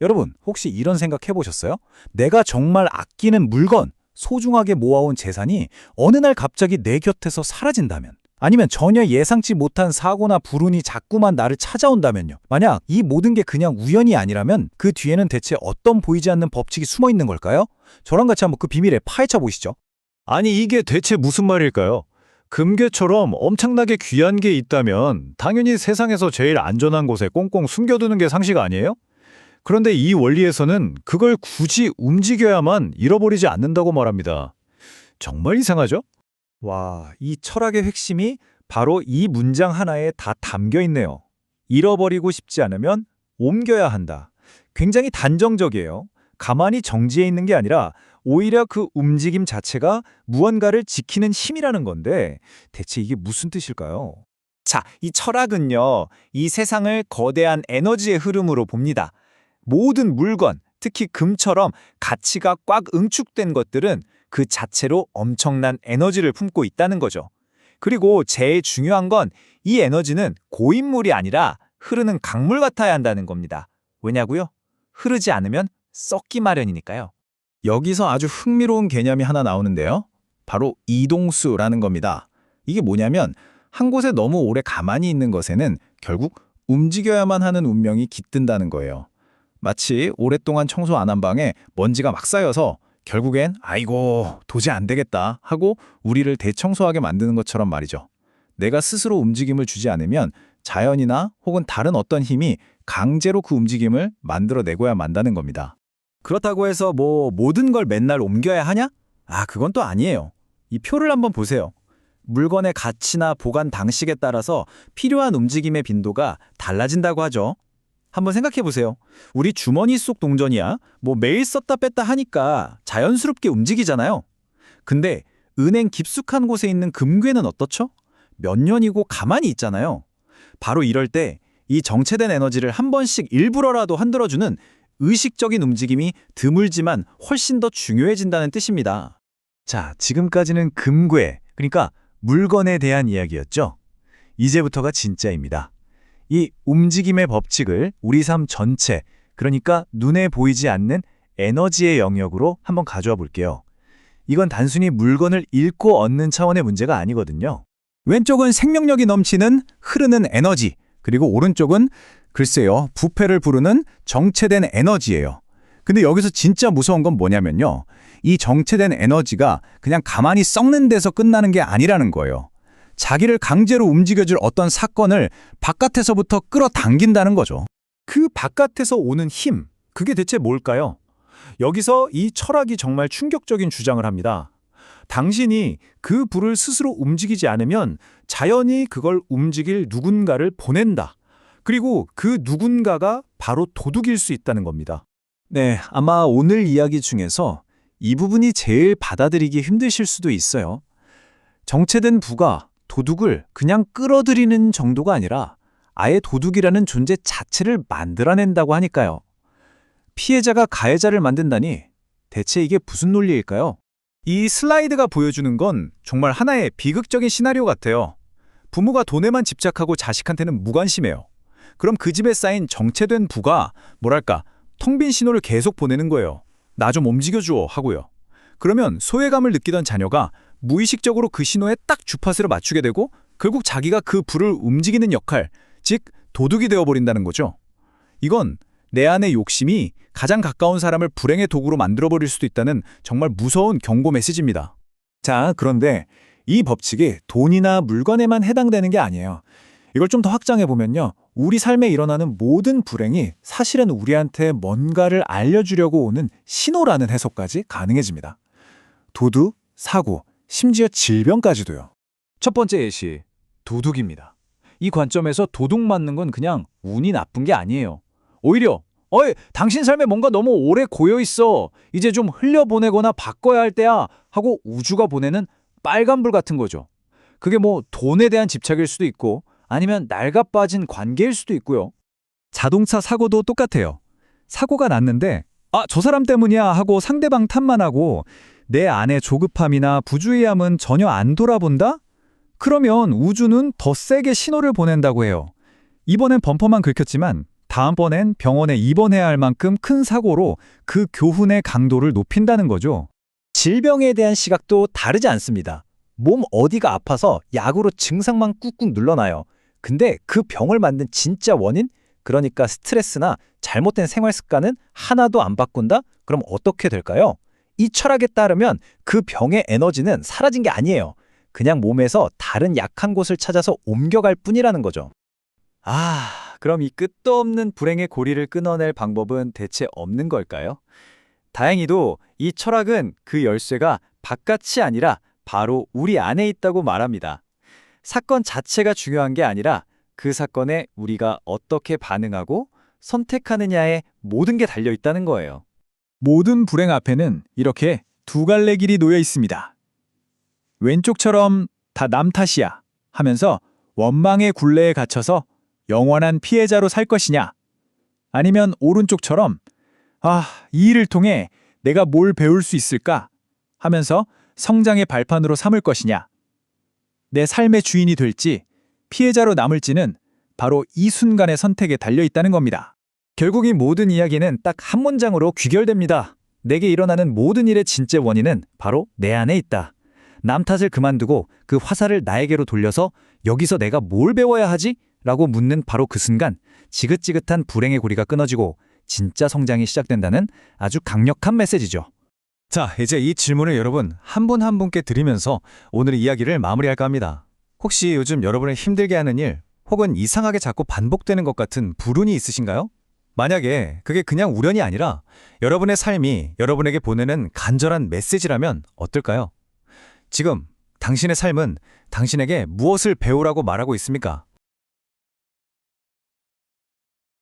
여러분, 혹시 이런 생각 해보셨어요? 내가 정말 아끼는 물건, 소중하게 모아온 재산이 어느 날 갑자기 내 곁에서 사라진다면? 아니면 전혀 예상치 못한 사고나 불운이 자꾸만 나를 찾아온다면요? 만약 이 모든 게 그냥 우연이 아니라면 그 뒤에는 대체 어떤 보이지 않는 법칙이 숨어 있는 걸까요? 저랑 같이 한번 그 비밀에 파헤쳐 보시죠. 아니 이게 대체 무슨 말일까요? 금괴처럼 엄청나게 귀한 게 있다면 당연히 세상에서 제일 안전한 곳에 꽁꽁 숨겨두는 게 상식 아니에요? 그런데 이 원리에서는 그걸 굳이 움직여야만 잃어버리지 않는다고 말합니다. 정말 이상하죠? 와, 이 철학의 핵심이 바로 이 문장 하나에 다 담겨 있네요. 잃어버리고 싶지 않으면 옮겨야 한다. 굉장히 단정적이에요. 가만히 정지해 있는 게 아니라 오히려 그 움직임 자체가 무언가를 지키는 힘이라는 건데 대체 이게 무슨 뜻일까요? 자, 이 철학은요, 이 세상을 거대한 에너지의 흐름으로 봅니다. 모든 물건, 특히 금처럼 가치가 꽉 응축된 것들은 그 자체로 엄청난 에너지를 품고 있다는 거죠. 그리고 제일 중요한 건 이 에너지는 고인물이 아니라 흐르는 강물 같아야 한다는 겁니다. 왜냐고요? 흐르지 않으면 썩기 마련이니까요. 여기서 아주 흥미로운 개념이 하나 나오는데요. 바로 이동수라는 겁니다. 이게 뭐냐면 한 곳에 너무 오래 가만히 있는 것에는 결국 움직여야만 하는 운명이 깃든다는 거예요. 마치 오랫동안 청소 안 한 방에 먼지가 막 쌓여서 결국엔 아이고 도저히 안 되겠다 하고 우리를 대청소하게 만드는 것처럼 말이죠. 내가 스스로 움직임을 주지 않으면 자연이나 혹은 다른 어떤 힘이 강제로 그 움직임을 만들어내고야 만다는 겁니다. 그렇다고 해서 모든 걸 맨날 옮겨야 하냐? 그건 또 아니에요. 이 표를 한번 보세요. 물건의 가치나 보관 방식에 따라서 필요한 움직임의 빈도가 달라진다고 하죠. 한번 생각해 보세요. 우리 주머니 속 동전이야. 매일 썼다 뺐다 하니까 자연스럽게 움직이잖아요. 근데 은행 깊숙한 곳에 있는 금괴는 어떻죠? 몇 년이고 가만히 있잖아요. 바로 이럴 때 이 정체된 에너지를 한 번씩 일부러라도 흔들어주는 의식적인 움직임이 드물지만 훨씬 더 중요해진다는 뜻입니다. 자, 지금까지는 금괴, 그러니까 물건에 대한 이야기였죠. 이제부터가 진짜입니다. 이 움직임의 법칙을 우리 삶 전체, 그러니까 눈에 보이지 않는 에너지의 영역으로 한번 가져와 볼게요. 이건 단순히 물건을 잃고 얻는 차원의 문제가 아니거든요. 왼쪽은 생명력이 넘치는 흐르는 에너지, 그리고 오른쪽은 글쎄요, 부패를 부르는 정체된 에너지예요. 근데 여기서 진짜 무서운 건 뭐냐면요. 이 정체된 에너지가 그냥 가만히 썩는 데서 끝나는 게 아니라는 거예요. 자기를 강제로 움직여줄 어떤 사건을 바깥에서부터 끌어당긴다는 거죠. 그 바깥에서 오는 힘, 그게 대체 뭘까요? 여기서 이 철학이 정말 충격적인 주장을 합니다. 당신이 그 불을 스스로 움직이지 않으면 자연이 그걸 움직일 누군가를 보낸다. 그리고 그 누군가가 바로 도둑일 수 있다는 겁니다. 네, 아마 오늘 이야기 중에서 이 부분이 제일 받아들이기 힘드실 수도 있어요. 정체된 부가 도둑을 그냥 끌어들이는 정도가 아니라 아예 도둑이라는 존재 자체를 만들어낸다고 하니까요. 피해자가 가해자를 만든다니 대체 이게 무슨 논리일까요? 이 슬라이드가 보여주는 건 정말 하나의 비극적인 시나리오 같아요. 부모가 돈에만 집착하고 자식한테는 무관심해요. 그럼 그 집에 쌓인 정체된 부가 텅 빈 신호를 계속 보내는 거예요. 나 좀 움직여줘 하고요. 그러면 소외감을 느끼던 자녀가 무의식적으로 그 신호에 딱 주파수를 맞추게 되고 결국 자기가 그 불을 움직이는 역할, 즉 도둑이 되어버린다는 거죠. 이건 내 안의 욕심이 가장 가까운 사람을 불행의 도구로 만들어버릴 수도 있다는 정말 무서운 경고 메시지입니다. 자, 그런데 이 법칙이 돈이나 물건에만 해당되는 게 아니에요. 이걸 좀 더 확장해보면요. 우리 삶에 일어나는 모든 불행이 사실은 우리한테 뭔가를 알려주려고 오는 신호라는 해석까지 가능해집니다. 도둑, 사고, 심지어 질병까지도요. 첫 번째 예시, 도둑입니다. 이 관점에서 도둑 맞는 건 그냥 운이 나쁜 게 아니에요. 오히려 당신 삶에 뭔가 너무 오래 고여있어. 이제 좀 흘려보내거나 바꿔야 할 때야 하고 우주가 보내는 빨간불 같은 거죠. 그게 돈에 대한 집착일 수도 있고 아니면 낡아빠진 관계일 수도 있고요. 자동차 사고도 똑같아요. 사고가 났는데 저 사람 때문이야 하고 상대방 탓만 하고 내 안의 조급함이나 부주의함은 전혀 안 돌아본다? 그러면 우주는 더 세게 신호를 보낸다고 해요. 이번엔 범퍼만 긁혔지만 다음번엔 병원에 입원해야 할 만큼 큰 사고로 그 교훈의 강도를 높인다는 거죠. 질병에 대한 시각도 다르지 않습니다. 몸 어디가 아파서 약으로 증상만 꾹꾹 눌러놔요. 근데 그 병을 만든 진짜 원인? 그러니까 스트레스나 잘못된 생활 습관은 하나도 안 바꾼다? 그럼 어떻게 될까요? 이 철학에 따르면 그 병의 에너지는 사라진 게 아니에요. 그냥 몸에서 다른 약한 곳을 찾아서 옮겨갈 뿐이라는 거죠. 그럼 이 끝도 없는 불행의 고리를 끊어낼 방법은 대체 없는 걸까요? 다행히도 이 철학은 그 열쇠가 바깥이 아니라 바로 우리 안에 있다고 말합니다. 사건 자체가 중요한 게 아니라 그 사건에 우리가 어떻게 반응하고 선택하느냐에 모든 게 달려 있다는 거예요. 모든 불행 앞에는 이렇게 두 갈래 길이 놓여 있습니다. 왼쪽처럼 다 남 탓이야 하면서 원망의 굴레에 갇혀서 영원한 피해자로 살 것이냐? 아니면 오른쪽처럼 이 일을 통해 내가 뭘 배울 수 있을까? 하면서 성장의 발판으로 삼을 것이냐? 내 삶의 주인이 될지 피해자로 남을지는 바로 이 순간의 선택에 달려 있다는 겁니다. 결국 이 모든 이야기는 딱 한 문장으로 귀결됩니다. 내게 일어나는 모든 일의 진짜 원인은 바로 내 안에 있다. 남 탓을 그만두고 그 화살을 나에게로 돌려서 여기서 내가 뭘 배워야 하지? 라고 묻는 바로 그 순간 지긋지긋한 불행의 고리가 끊어지고 진짜 성장이 시작된다는 아주 강력한 메시지죠. 자, 이제 이 질문을 여러분 한 분 한 분께 드리면서 오늘의 이야기를 마무리할까 합니다. 혹시 요즘 여러분을 힘들게 하는 일 혹은 이상하게 자꾸 반복되는 것 같은 불운이 있으신가요? 만약에 그게 그냥 우연이 아니라 여러분의 삶이 여러분에게 보내는 간절한 메시지라면 어떨까요? 지금 당신의 삶은 당신에게 무엇을 배우라고 말하고 있습니까?